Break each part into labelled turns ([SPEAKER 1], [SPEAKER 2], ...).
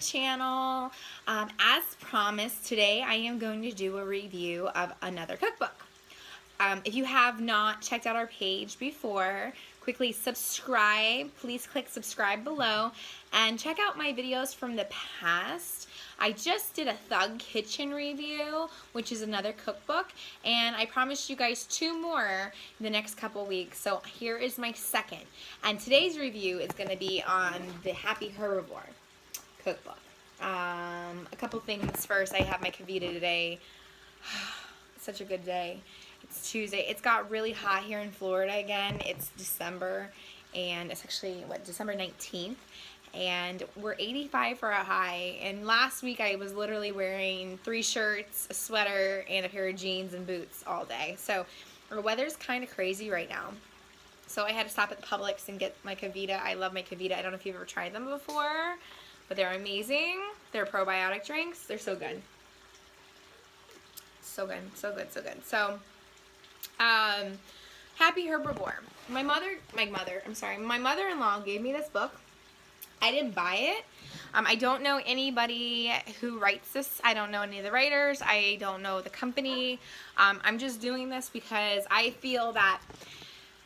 [SPEAKER 1] channel. As promised, today I am going to do a review of another cookbook. If you have not checked out our page before, quickly subscribe. Please click subscribe below and check out my videos from the past. I just did a Thug Kitchen review, which is another cookbook, and I promised you guys 2 more in the next couple weeks. So here is my second. And today's review is going to be on the Happy Herbivore cookbook. A couple things first. I have my Kavita today. Such a good day. It's Tuesday. It's got really hot here in Florida again. It's December, and it's actually, December 19th. And we're 85 for a high. And last week I was literally wearing 3 shirts, a sweater, and a pair of jeans and boots all day. So our weather's kind of crazy right now. So I had to stop at Publix and get my Kavita. I love my Kavita. I don't know if you've ever tried them before, but they're amazing. They're probiotic drinks. They're so good. So good, so good, so good. So, Happy Herbivore. My mother-in-law gave me this book. I didn't buy it. I don't know anybody who writes this. I don't know any of the writers. I don't know the company. I'm just doing this because I feel that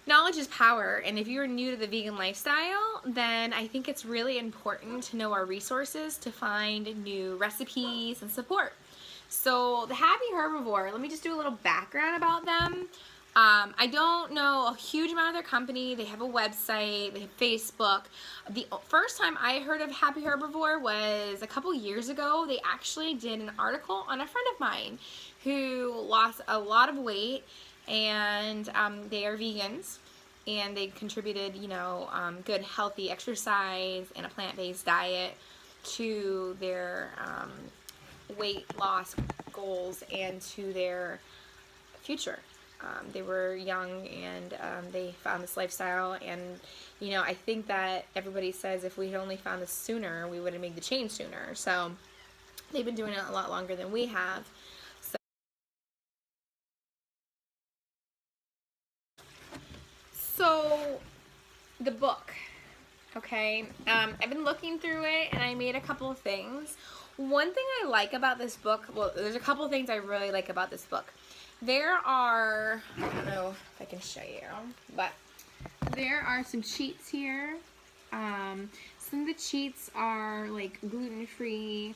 [SPEAKER 1] knowledge is power, and if you're new to the vegan lifestyle, then I think it's really important to know our resources to find new recipes and support. So the Happy Herbivore, let me just do a little background about them. I don't know a huge amount of their company. They have a website, they have Facebook. The first time I heard of Happy Herbivore was a couple years ago. They actually did an article on a friend of mine who lost a lot of weight, and they are vegans, and they contributed, good healthy exercise and a plant-based diet to their weight loss goals and to their future. They were young, and they found this lifestyle, and I think that everybody says if we had only found this sooner, we would have made the change sooner. So they've been doing it a lot longer than we have. So the book, okay, I've been looking through it, and I made a couple of things. One thing I like about this book, well, there's a couple of things I really like about this book. There are, I don't know if I can show you, but there are some cheats here. Some of the cheats are like gluten-free,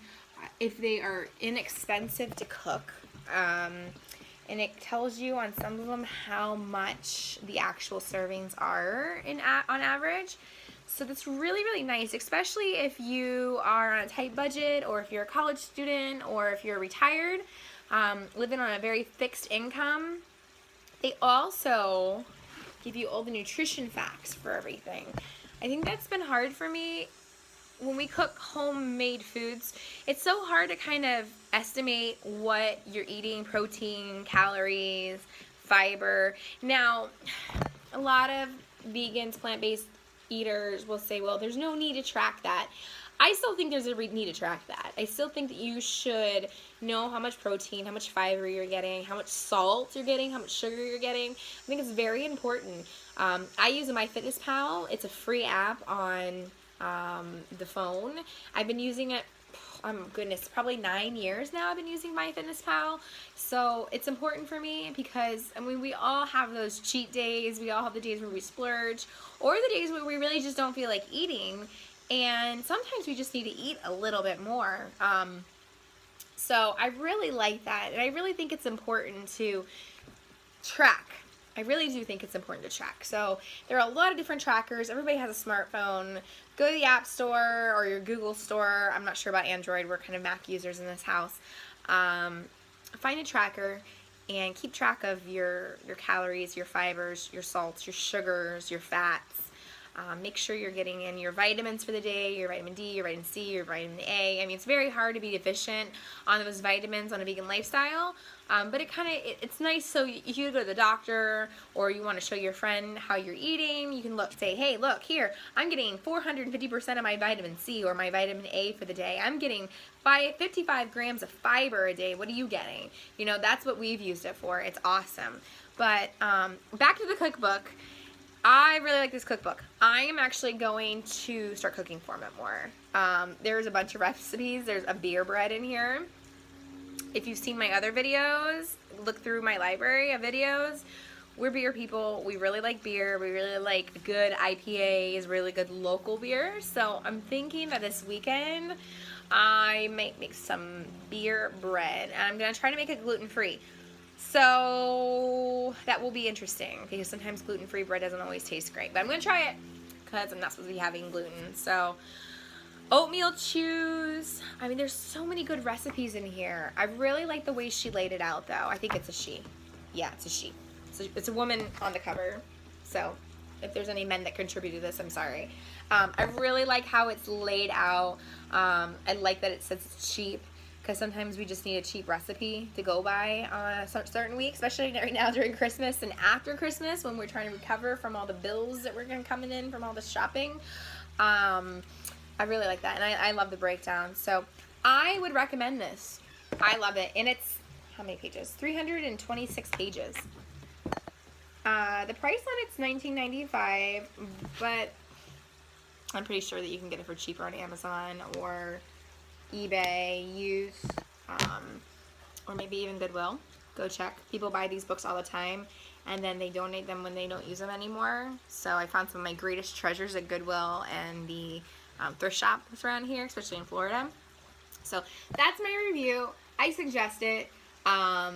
[SPEAKER 1] if they are inexpensive to cook. And it tells you on some of them how much the actual servings are on average. So that's really, really nice, especially if you are on a tight budget, or if you're a college student, or if you're retired, living on a very fixed income. They also give you all the nutrition facts for everything. I think that's been hard for me. When we cook homemade foods, it's so hard to kind of estimate what you're eating, protein, calories, fiber. Now, a lot of vegans, plant-based eaters will say, well, there's no need to track that. I still think there's a need to track that. I still think that you should know how much protein, how much fiber you're getting, how much salt you're getting, how much sugar you're getting. I think it's very important. I use MyFitnessPal. It's a free app on the phone. I've been using it, goodness, probably 9 years now I've been using MyFitnessPal. So it's important for me because, I mean, we all have those cheat days. We all have the days where we splurge, or the days where we really just don't feel like eating. And sometimes we just need to eat a little bit more. So I really like that. And I really think it's important to track. I really do think it's important to track. So there are a lot of different trackers. Everybody has a smartphone. Go to the App Store or your Google Store. I'm not sure about Android. We're kind of Mac users in this house. Find a tracker and keep track of your calories, your fibers, your salts, your sugars, your fats. Make sure you're getting in your vitamins for the day, your vitamin D, your vitamin C, your vitamin A. I mean, it's very hard to be deficient on those vitamins on a vegan lifestyle, but it's nice. So if you go to the doctor, or you want to show your friend how you're eating, you can say, hey, look here, I'm getting 450% of my vitamin C or my vitamin A for the day. I'm getting 55 grams of fiber a day. What are you getting? That's what we've used it for. It's awesome. But back to the cookbook. I really like this cookbook. I am actually going to start cooking from it more. There's a bunch of recipes. There's a beer bread in here. If you've seen my other videos, look through my library of videos. We're beer people. We really like beer. We really like good IPAs, really good local beer. So I'm thinking that this weekend I might make some beer bread. And I'm going to try to make it gluten-free. So that will be interesting because sometimes gluten-free bread doesn't always taste great. But I'm going to try it because I'm not supposed to be having gluten. So oatmeal chews. I mean, there's so many good recipes in here. I really like the way she laid it out, though. I think it's a she. Yeah, it's a she. It's a woman on the cover. So if there's any men that contributed to this, I'm sorry. I really like how it's laid out. I like that it says it's cheap, because sometimes we just need a cheap recipe to go by on a certain week, especially right now during Christmas and after Christmas when we're trying to recover from all the bills that we're going to coming in from all the shopping. I really like that, and I love the breakdown. So I would recommend this. I love it, and it's, how many pages? 326 pages. The price on it's $19.95, but I'm pretty sure that you can get it for cheaper on Amazon or eBay used, or maybe even Goodwill. Go check. People buy these books all the time, and then they donate them when they don't use them anymore. So I found some of my greatest treasures at Goodwill and the thrift shops around here, especially in Florida. So that's my review. I suggest it. I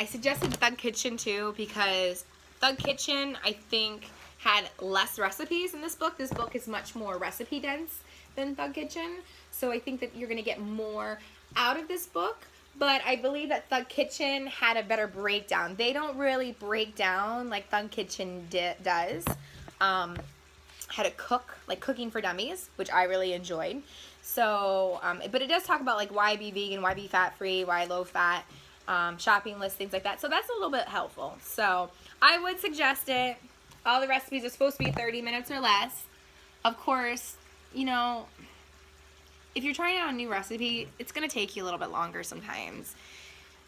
[SPEAKER 1] suggested Thug Kitchen too, because Thug Kitchen, I think, had less recipes in this book. This book is much more recipe dense than Thug Kitchen. So I think that you're going to get more out of this book. But I believe that Thug Kitchen had a better breakdown. They don't really break down like Thug Kitchen does. How to cook, like Cooking for Dummies, which I really enjoyed. So, but it does talk about like why be vegan, why be fat-free, why low-fat, shopping list, things like that. So that's a little bit helpful. So I would suggest it. All the recipes are supposed to be 30 minutes or less. Of course, you know, if you're trying out a new recipe, it's going to take you a little bit longer sometimes.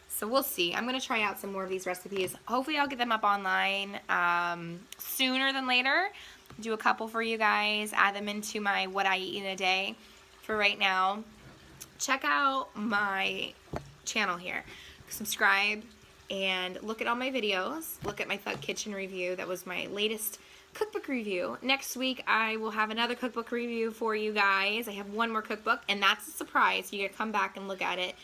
[SPEAKER 1] So we'll see. I'm going to try out some more of these recipes. Hopefully I'll get them up online sooner than later. Do a couple for you guys. Add them into my What I Eat in a Day for right now. Check out my channel here. Subscribe and look at all my videos. Look at my Thug Kitchen review. That was my latest cookbook review. Next week I will have another cookbook review for you guys. I have one more cookbook, and that's a surprise. You gotta come back and look at it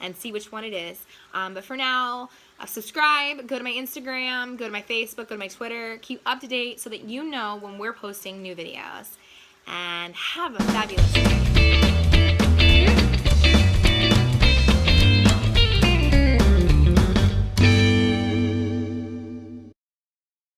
[SPEAKER 1] and see which one it is. But for now, subscribe, go to my Instagram, go to my Facebook, go to my Twitter. Keep up to date so that you know when we're posting new videos. And have a fabulous day.